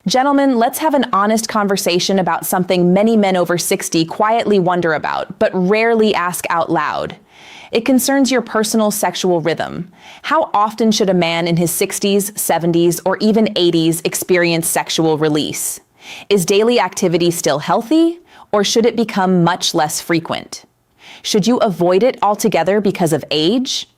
Gentlemen, let's have an honest conversation about something many men over 60 quietly wonder about, but rarely ask out loud. It concerns your personal sexual rhythm. How often should a man in his 60s, 70s, or even 80s experience sexual release? Is daily activity still healthy, or should it become much less frequent? Should you avoid it altogether because of age?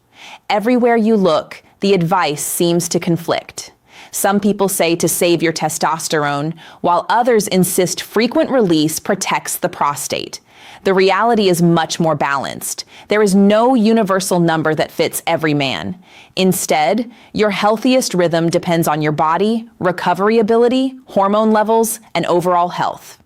Everywhere you look, the advice seems to conflict. Some people say to save your testosterone, while others insist frequent release protects the prostate. The reality is much more balanced. There is no universal number that fits every man. Instead, your healthiest rhythm depends on your body, recovery ability, hormone levels, and overall health.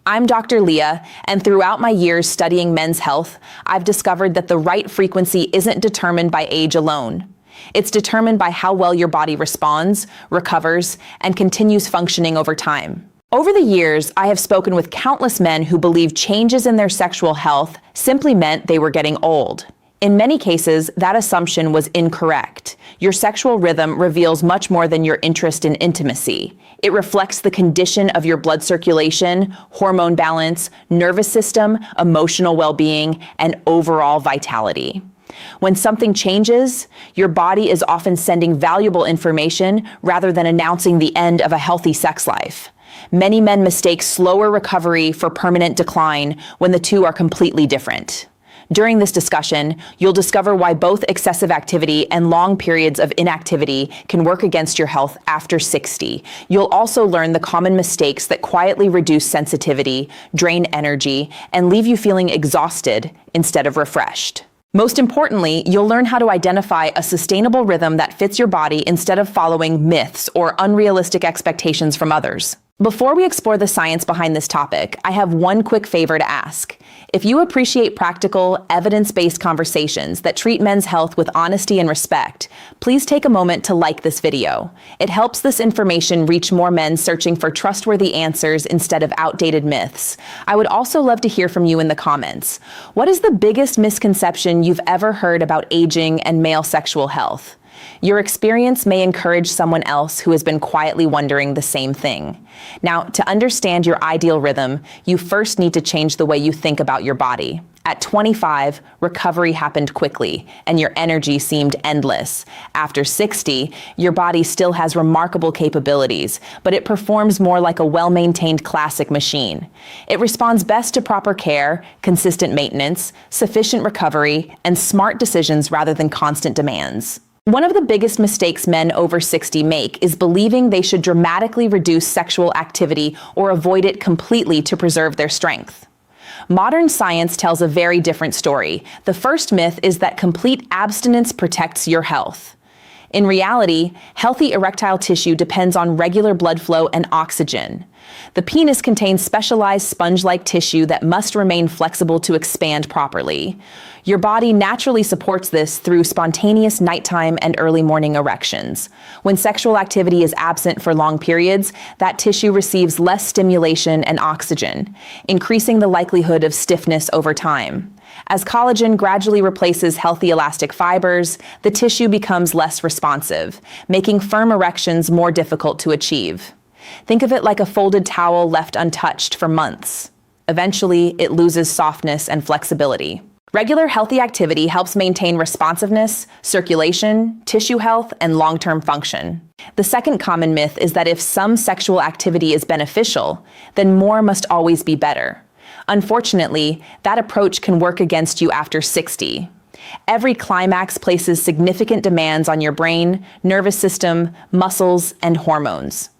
I'm Dr. Leah, and throughout my years studying men's health, I've discovered that the right frequency isn't determined by age alone. It's determined by how well your body responds, recovers, and continues functioning over time. Over the years, I have spoken with countless men who believe changes in their sexual health simply meant they were getting old. In many cases, that assumption was incorrect. Your sexual rhythm reveals much more than your interest in intimacy. It reflects the condition of your blood circulation, hormone balance, nervous system, emotional well-being, and overall vitality. When something changes, your body is often sending valuable information rather than announcing the end of a healthy sex life. Many men mistake slower recovery for permanent decline when the two are completely different. During this discussion, you'll discover why both excessive activity and long periods of inactivity can work against your health after 60. You'll also learn the common mistakes that quietly reduce sensitivity, drain energy, and leave you feeling exhausted instead of refreshed. Most importantly, you'll learn how to identify a sustainable rhythm that fits your body instead of following myths or unrealistic expectations from others. Before we explore the science behind this topic, I have one quick favor to ask. If you appreciate practical, evidence-based conversations that treat men's health with honesty and respect, please take a moment to like this video. It helps this information reach more men searching for trustworthy answers instead of outdated myths. I would also love to hear from you in the comments. What is the biggest misconception you've ever heard about aging and male sexual health? Your experience may encourage someone else who has been quietly wondering the same thing. Now, to understand your ideal rhythm, you first need to change the way you think about your body. At 25, recovery happened quickly, and your energy seemed endless. After 60, your body still has remarkable capabilities, but it performs more like a well-maintained classic machine. It responds best to proper care, consistent maintenance, sufficient recovery, and smart decisions rather than constant demands. One of the biggest mistakes men over 60 make is believing they should dramatically reduce sexual activity or avoid it completely to preserve their strength. Modern science tells a very different story. The first myth is that complete abstinence protects your health. In reality, healthy erectile tissue depends on regular blood flow and oxygen. The penis contains specialized sponge-like tissue that must remain flexible to expand properly. Your body naturally supports this through spontaneous nighttime and early morning erections. When sexual activity is absent for long periods, that tissue receives less stimulation and oxygen, increasing the likelihood of stiffness over time. As collagen gradually replaces healthy elastic fibers, the tissue becomes less responsive, making firm erections more difficult to achieve. Think of it like a folded towel left untouched for months. Eventually, it loses softness and flexibility. Regular healthy activity helps maintain responsiveness, circulation, tissue health, and long-term function. The second common myth is that if some sexual activity is beneficial, then more must always be better. Unfortunately, that approach can work against you after 60. Every climax places significant demands on your brain, nervous system, muscles, and hormones.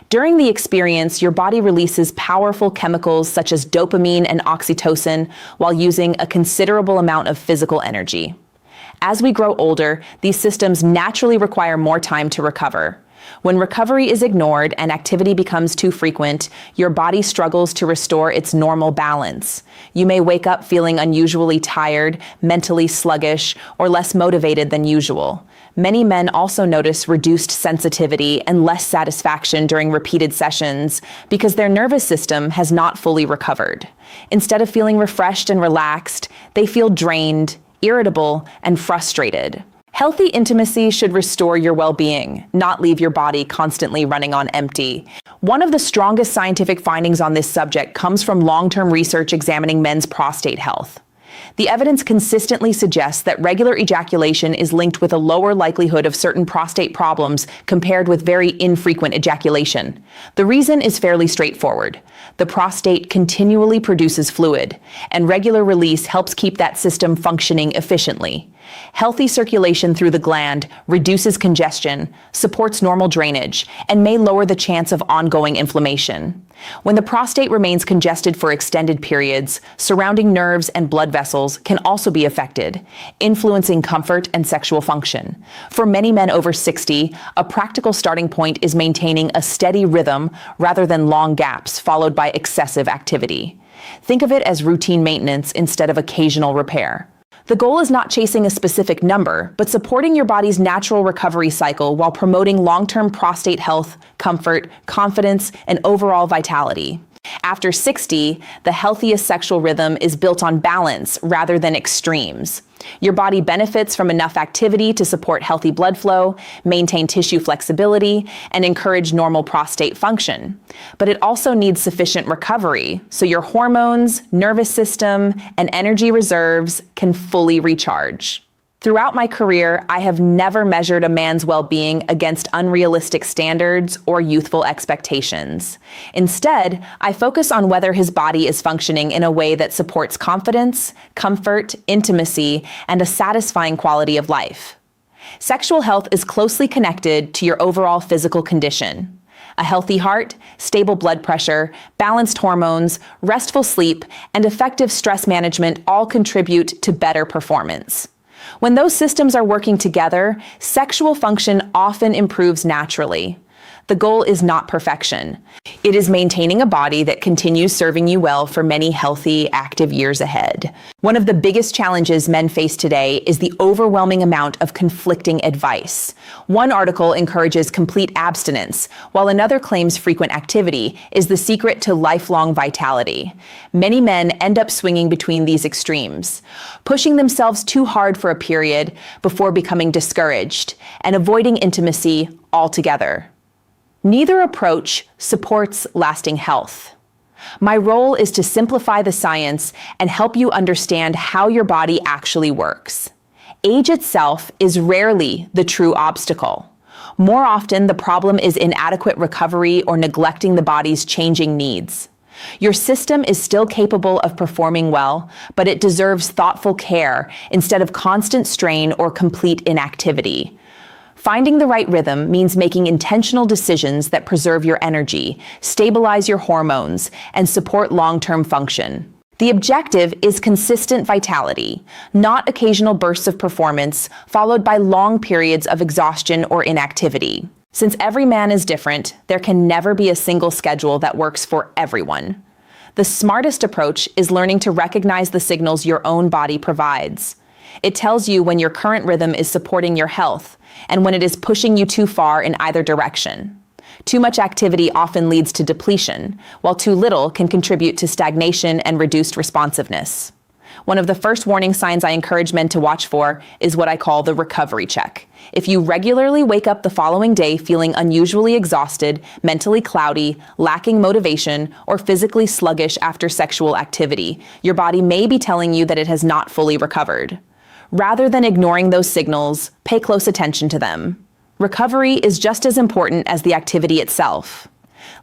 During the experience, your body releases powerful chemicals such as dopamine and oxytocin while using a considerable amount of physical energy. As we grow older, these systems naturally require more time to recover. When recovery is ignored and activity becomes too frequent, your body struggles to restore its normal balance. You may wake up feeling unusually tired, mentally sluggish, or less motivated than usual. Many men also notice reduced sensitivity and less satisfaction during repeated sessions because their nervous system has not fully recovered. Instead of feeling refreshed and relaxed, they feel drained, irritable, and frustrated. Healthy intimacy should restore your well-being, not leave your body constantly running on empty. One of the strongest scientific findings on this subject comes from long-term research examining men's prostate health. The evidence consistently suggests that regular ejaculation is linked with a lower likelihood of certain prostate problems compared with very infrequent ejaculation. The reason is fairly straightforward. The prostate continually produces fluid, and regular release helps keep that system functioning efficiently. Healthy circulation through the gland reduces congestion, supports normal drainage, and may lower the chance of ongoing inflammation. When the prostate remains congested for extended periods, surrounding nerves and blood vessels can also be affected, influencing comfort and sexual function. For many men over 60, a practical starting point is maintaining a steady rhythm rather than long gaps followed by excessive activity. Think of it as routine maintenance instead of occasional repair. The goal is not chasing a specific number, but supporting your body's natural recovery cycle while promoting long-term prostate health, comfort, confidence, and overall vitality. After 60, the healthiest sexual rhythm is built on balance rather than extremes. Your body benefits from enough activity to support healthy blood flow, maintain tissue flexibility, and encourage normal prostate function. But it also needs sufficient recovery, so your hormones, nervous system, and energy reserves can fully recharge. Throughout my career, I have never measured a man's well-being against unrealistic standards or youthful expectations. Instead, I focus on whether his body is functioning in a way that supports confidence, comfort, intimacy, and a satisfying quality of life. Sexual health is closely connected to your overall physical condition. A healthy heart, stable blood pressure, balanced hormones, restful sleep, and effective stress management all contribute to better performance. When those systems are working together, sexual function often improves naturally. The goal is not perfection. It is maintaining a body that continues serving you well for many healthy, active years ahead. One of the biggest challenges men face today is the overwhelming amount of conflicting advice. One article encourages complete abstinence, while another claims frequent activity is the secret to lifelong vitality. Many men end up swinging between these extremes, pushing themselves too hard for a period before becoming discouraged, and avoiding intimacy altogether. Neither approach supports lasting health. My role is to simplify the science and help you understand how your body actually works. Age itself is rarely the true obstacle. More often, the problem is inadequate recovery or neglecting the body's changing needs. Your system is still capable of performing well, but it deserves thoughtful care instead of constant strain or complete inactivity. Finding the right rhythm means making intentional decisions that preserve your energy, stabilize your hormones, and support long-term function. The objective is consistent vitality, not occasional bursts of performance followed by long periods of exhaustion or inactivity. Since every man is different, there can never be a single schedule that works for everyone. The smartest approach is learning to recognize the signals your own body provides. It tells you when your current rhythm is supporting your health and when it is pushing you too far in either direction. Too much activity often leads to depletion, while too little can contribute to stagnation and reduced responsiveness. One of the first warning signs I encourage men to watch for is what I call the recovery check. If you regularly wake up the following day feeling unusually exhausted, mentally cloudy, lacking motivation, or physically sluggish after sexual activity, your body may be telling you that it has not fully recovered. Rather than ignoring those signals, pay close attention to them. Recovery is just as important as the activity itself.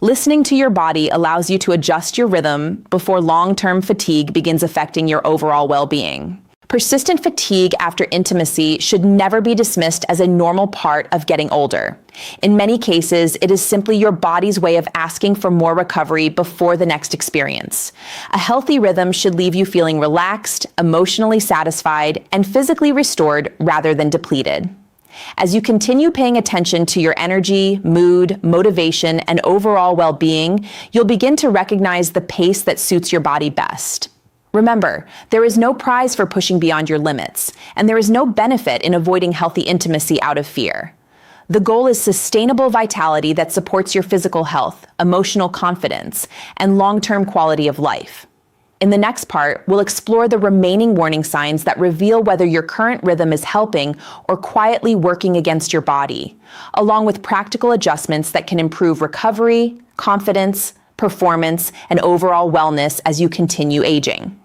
Listening to your body allows you to adjust your rhythm before long-term fatigue begins affecting your overall well-being. Persistent fatigue after intimacy should never be dismissed as a normal part of getting older. In many cases, it is simply your body's way of asking for more recovery before the next experience. A healthy rhythm should leave you feeling relaxed, emotionally satisfied, and physically restored rather than depleted. As you continue paying attention to your energy, mood, motivation, and overall well-being, you'll begin to recognize the pace that suits your body best. Remember, there is no prize for pushing beyond your limits, and there is no benefit in avoiding healthy intimacy out of fear. The goal is sustainable vitality that supports your physical health, emotional confidence, and long-term quality of life. In the next part, we'll explore the remaining warning signs that reveal whether your current rhythm is helping or quietly working against your body, along with practical adjustments that can improve recovery, confidence, performance, and overall wellness as you continue aging.